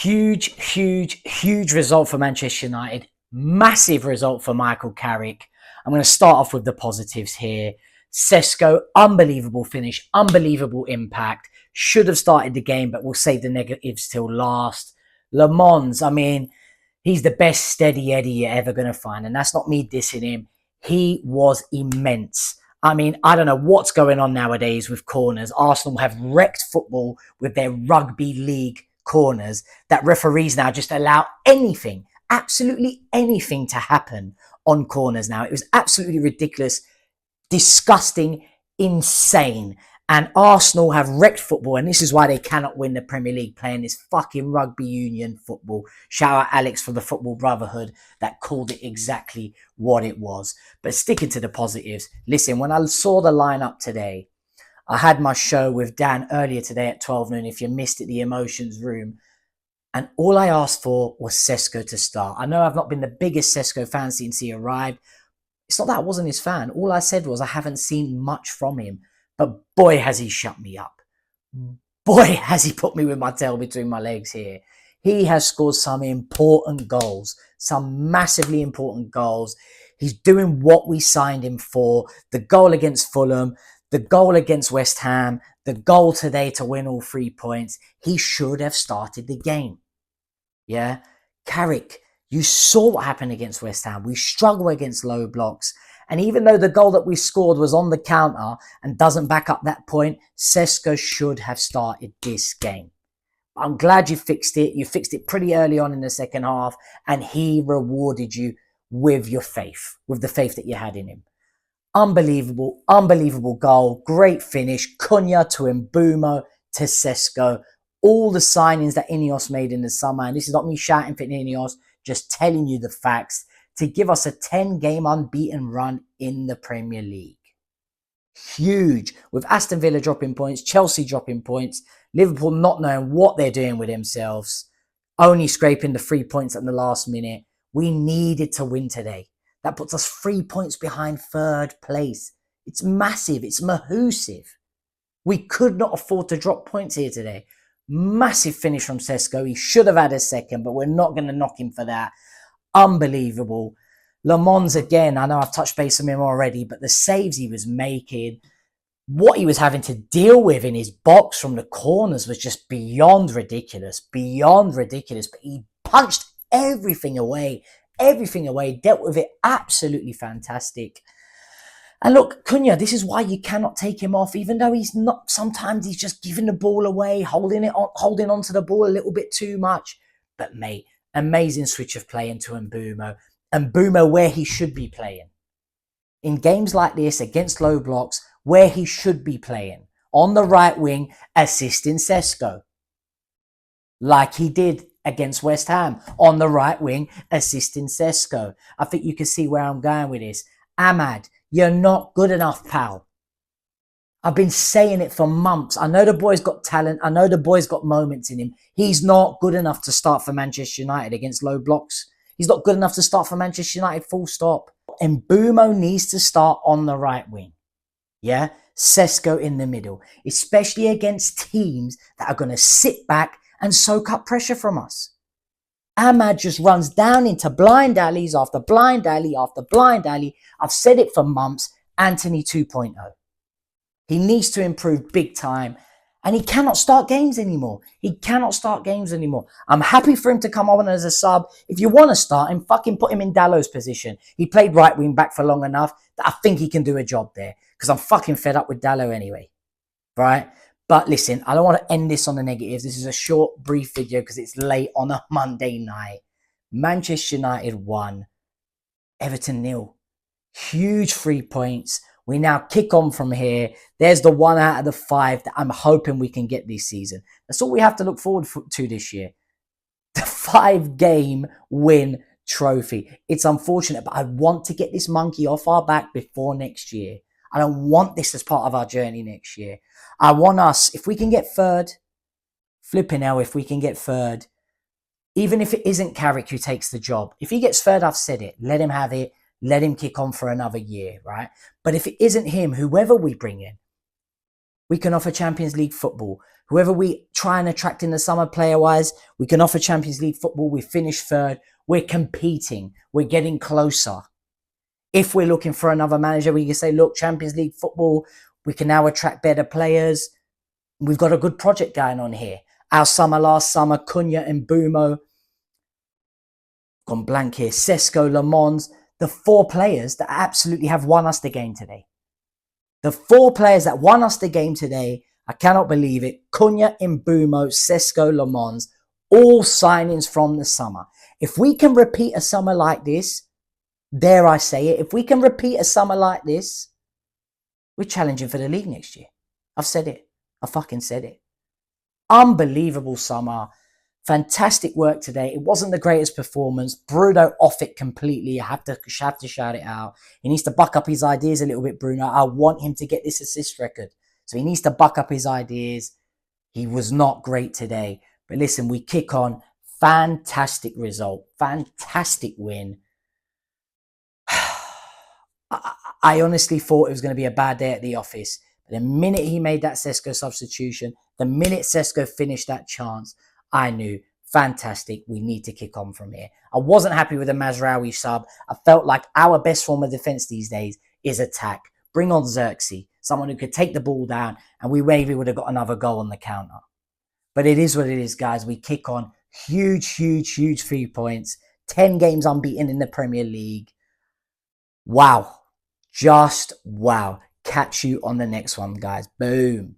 Huge, huge, huge result for Manchester United. Massive result for Michael Carrick. I'm going to start off with the positives here. Sesko, unbelievable finish, unbelievable impact. Should have started the game, but we'll save the negatives till last. Lammens, I mean, he's the best steady Eddie you're ever going to find. And that's not me dissing him. He was immense. I mean, I don't know what's going on nowadays with corners. Arsenal have wrecked football with their rugby league corners that referees now just allow anything, absolutely anything to happen on corners now. It was absolutely ridiculous, disgusting, insane. And Arsenal have wrecked football, and this is why they cannot win the Premier League playing this fucking rugby union football. Shout out Alex for the Football Brotherhood that called it exactly what it was. But sticking to the positives, listen, when I saw the lineup today, I had my show with Dan earlier today at 12 noon. If you missed it, the Emotions Room. And all I asked for was Sesko to start. I know I've not been the biggest Sesko fan since he arrived. It's not that I wasn't his fan. All I said was I haven't seen much from him. But boy, has he shut me up. Boy, has he put me with my tail between my legs here. He has scored some important goals, some massively important goals. He's doing what we signed him for. The goal against Fulham, the goal against West Ham, the goal today to win all 3 points. He should have started the game. Yeah? Carrick, you saw what happened against West Ham. We struggle against low blocks. And even though the goal that we scored was on the counter and doesn't back up that point, Sesko should have started this game. I'm glad you fixed it. You fixed it pretty early on in the second half, and he rewarded you with your faith, with the faith that you had in him. Unbelievable, unbelievable goal. Great finish. Cunha to Mbeumo to Sesko. All the signings that Ineos made in the summer, and this is not me shouting for Ineos, just telling you the facts, to give us a 10-game unbeaten run in the Premier League. Huge. With Aston Villa dropping points, Chelsea dropping points, Liverpool not knowing what they're doing with themselves, only scraping the 3 points at the last minute. We needed to win today. That puts us 3 points behind third place. It's massive. It's massive. We could not afford to drop points here today. Massive finish from Sesko. He should have had a second, but we're not going to knock him for that. Unbelievable. Lammens again, I know I've touched base on him already, but the saves he was making, what he was having to deal with in his box from the corners was just beyond ridiculous. Beyond ridiculous. But he punched everything away, dealt with it absolutely fantastic. And look, Cunha, this is why you cannot take him off, even though he's not, sometimes he's just giving the ball away, holding on to the ball a little bit too much. But mate, amazing switch of play into Mbeumo. Mbeumo where he should be playing. In games like this, against low blocks, where he should be playing. On the right wing, assisting Sesko. Like he did against West Ham. On the right wing, assisting Sesko. I think you can see where I'm going with this. Ahmad, you're not good enough, pal. I've been saying it for months. I know the boy's got talent. I know the boy's got moments in him. He's not good enough to start for Manchester United against low blocks. He's not good enough to start for Manchester United, full stop. Mbeumo needs to start on the right wing. Yeah? Sesko in the middle. Especially against teams that are going to sit back and soak up pressure from us. Ahmad just runs down into blind alleys after blind alley after blind alley. I've said it for months. Anthony 2.0. He needs to improve big time. And he cannot start games anymore. I'm happy for him to come on as a sub. If you want to start him, fucking put him in Dallow's position. He played right wing back for long enough that I think he can do a job there. Because I'm fucking fed up with Dallow anyway. Right? But listen, I don't want to end this on the negatives. This is a short, brief video because it's late on a Monday night. Manchester United 1. Everton 0. Huge 3 points. We now kick on from here. There's the 1 out of the 5 that I'm hoping we can get this season. That's all we have to look forward to this year. The 5-game win trophy. It's unfortunate, but I want to get this monkey off our back before next year. I don't want this as part of our journey next year. I want us, if we can get third, flipping hell, if we can get third, even if it isn't Carrick who takes the job. If he gets third, I've said it. Let him have it. Let him kick on for another year, right? But if it isn't him, whoever we bring in, We can offer Champions League football. Whoever we try and attract in the summer player-wise, we can offer Champions League football. We finish third. We're competing. We're getting closer. If we're looking for another manager, we can say, look, Champions League football, we can now attract better players. We've got a good project going on here. Our summer last summer, Cunha and Mbeumo, gone blank here, Sesko, Lammens, the 4 players that absolutely have won us the game today. The 4 players that won us the game today, I cannot believe it. Cunha, Mbeumo, Sesko, Lammens, all signings from the summer. If we can repeat a summer like this, dare I say it, if we can repeat a summer like this, we're challenging for the league next year. I've said it. I fucking said it. Unbelievable summer. Fantastic work today. It wasn't the greatest performance. Bruno off it completely. I have to shout it out. He needs to buck up his ideas a little bit, Bruno. I want him to get this assist record. So he needs to buck up his ideas. He was not great today. But listen, we kick on. Fantastic result. Fantastic win. I honestly thought it was going to be a bad day at the office. But the minute he made that Sesko substitution, the minute Sesko finished that chance, I knew, fantastic, we need to kick on from here. I wasn't happy with the Mazraoui sub. I felt like our best form of defence these days is attack. Bring on Xerxes, someone who could take the ball down, and we maybe would have got another goal on the counter. But it is what it is, guys. We kick on. Huge, huge, huge 3 points. 10 games unbeaten in the Premier League. Wow. Just wow. Catch you on the next one, guys. Boom.